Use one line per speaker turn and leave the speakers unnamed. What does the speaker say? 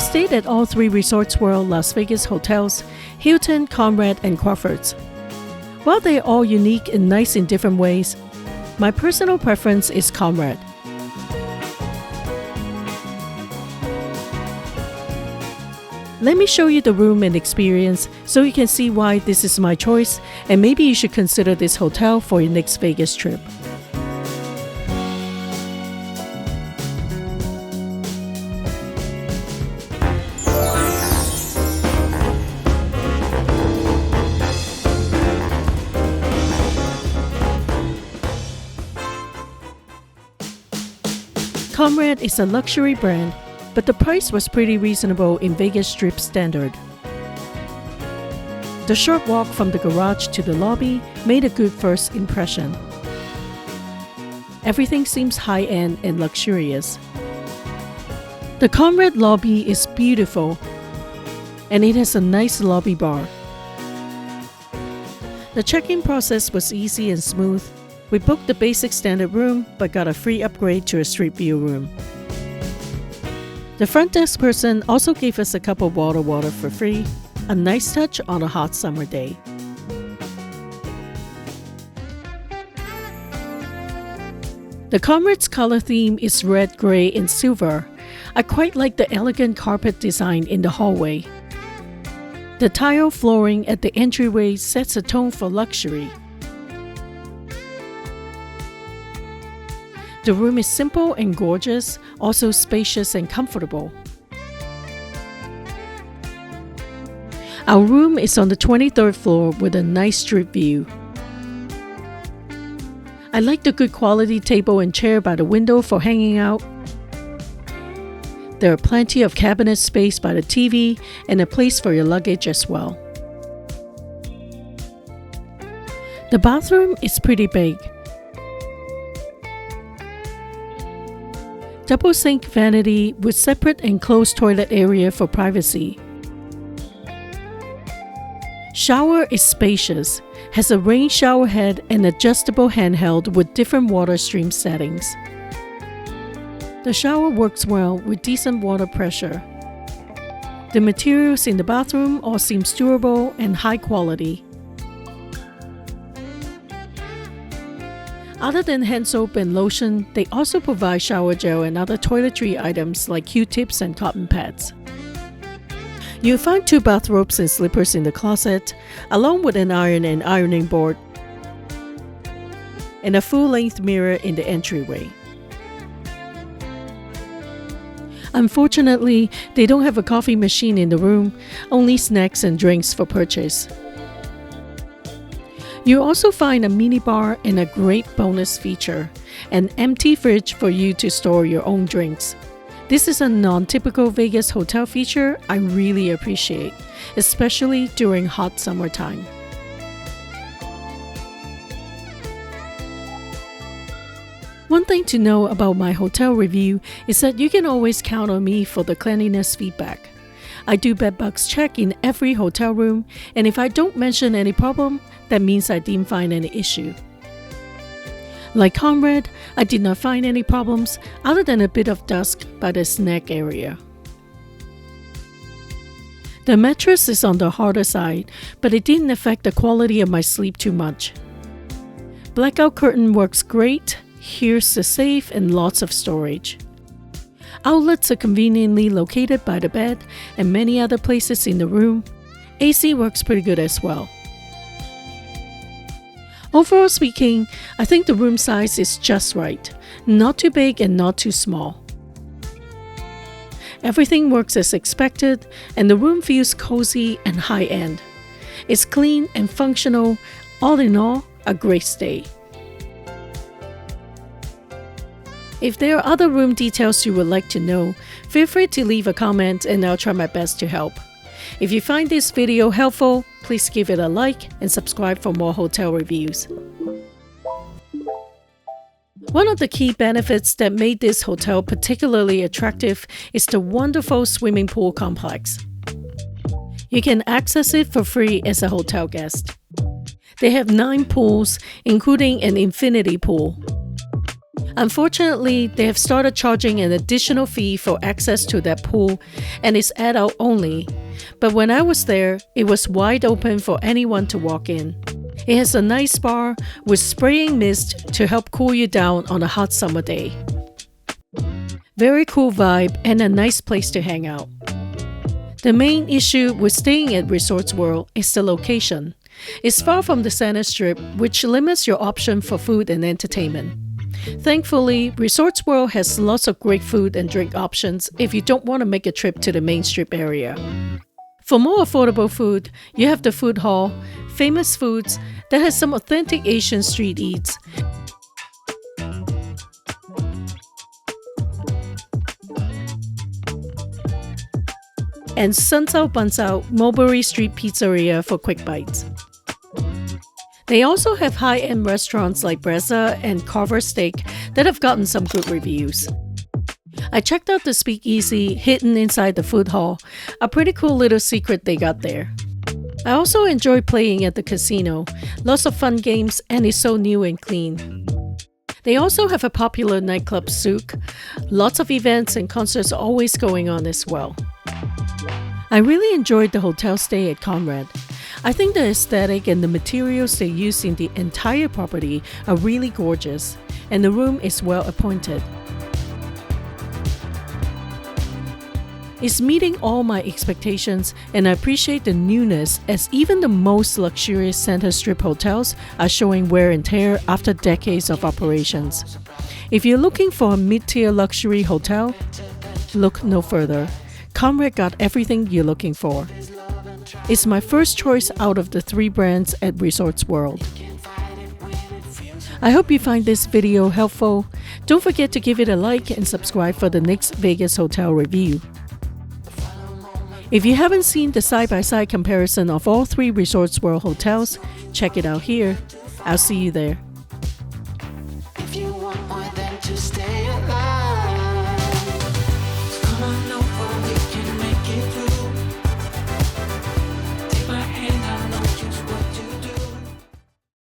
stayed at all three Resorts World Las Vegas hotels, Hilton, Conrad, and Crockfords. While they are all unique and nice in different ways, my personal preference is Conrad. Let me show you the room and experience so you can see why this is my choice, and maybe you should consider this hotel for your next Vegas trip. Conrad is a luxury brand, but the price was pretty reasonable in Vegas Strip standard. The short walk from the garage to the lobby made a good first impression. Everything seems high-end and luxurious. The Conrad lobby is beautiful, and it has a nice lobby bar. The check-in process was easy and smooth. We booked the basic standard room, but got a free upgrade to a street view room. The front desk person also gave us a cup of bottled water for free, a nice touch on a hot summer day. The Conrad's color theme is red, gray, and silver. I quite like the elegant carpet design in the hallway. The tile flooring at the entryway sets a tone for luxury. The room is simple and gorgeous, also spacious and comfortable. Our room is on the 23rd floor with a nice street view. I like the good quality table and chair by the window for hanging out. There are plenty of cabinet space by the TV and a place for your luggage as well. The bathroom is pretty big. Double sink vanity with separate enclosed toilet area for privacy. Shower is spacious, has a rain shower head and adjustable handheld with different water stream settings. The shower works well with decent water pressure. The materials in the bathroom all seem durable and high quality. Other than hand soap and lotion, they also provide shower gel and other toiletry items like Q-tips and cotton pads. You'll find 2 bathrobes and slippers in the closet, along with an iron and ironing board, and a full-length mirror in the entryway. Unfortunately, they don't have a coffee machine in the room, only snacks and drinks for purchase. You'll also find a minibar and a great bonus feature, an empty fridge for you to store your own drinks. This is a non-typical Vegas hotel feature I really appreciate, especially during hot summertime. One thing to know about my hotel review is that you can always count on me for the cleanliness feedback. I do bedbugs check in every hotel room, and if I don't mention any problem, that means I didn't find any issue. Like Conrad, I did not find any problems other than a bit of dust by the snack area. The mattress is on the harder side, but it didn't affect the quality of my sleep too much. Blackout curtain works great. Here's the safe and lots of storage. Outlets are conveniently located by the bed and many other places in the room. AC works pretty good as well. Overall speaking, I think the room size is just right, not too big and not too small. Everything works as expected, and the room feels cozy and high-end. It's clean and functional. All in all, a great stay. If there are other room details you would like to know, feel free to leave a comment and I'll try my best to help. If you find this video helpful, please give it a like and subscribe for more hotel reviews. One of the key benefits that made this hotel particularly attractive is the wonderful swimming pool complex. You can access it for free as a hotel guest. They have 9 pools, including an infinity pool. Unfortunately, they have started charging an additional fee for access to that pool, and it's adult only. But when I was there, it was wide open for anyone to walk in. It has a nice bar with spraying mist to help cool you down on a hot summer day. Very cool vibe and a nice place to hang out. The main issue with staying at Resorts World is the location. It's far from the center strip, which limits your option for food and entertainment. Thankfully, Resorts World has lots of great food and drink options if you don't want to make a trip to the main strip area. For more affordable food, you have the food hall, Famous Foods, that has some authentic Asian street eats. And Sunsao Bansao Mulberry Street Pizzeria for quick bites. They also have high-end restaurants like Brezza and Carver Steak that have gotten some good reviews. I checked out the speakeasy hidden inside the food hall, a pretty cool little secret they got there. I also enjoy playing at the casino, lots of fun games, and it's so new and clean. They also have a popular nightclub souk, lots of events and concerts always going on as well. I really enjoyed the hotel stay at Conrad. I think the aesthetic and the materials they use in the entire property are really gorgeous, and the room is well appointed. It's meeting all my expectations, and I appreciate the newness as even the most luxurious center strip hotels are showing wear and tear after decades of operations. If you're looking for a mid-tier luxury hotel, look no further. Conrad got everything you're looking for. It's my first choice out of the 3 brands at Resorts World. I hope you find this video helpful. Don't forget to give it a like and subscribe for the next Vegas hotel review. If you haven't seen the side-by-side comparison of all 3 Resorts World hotels, check it out here. I'll see you there.
If you want more than to stay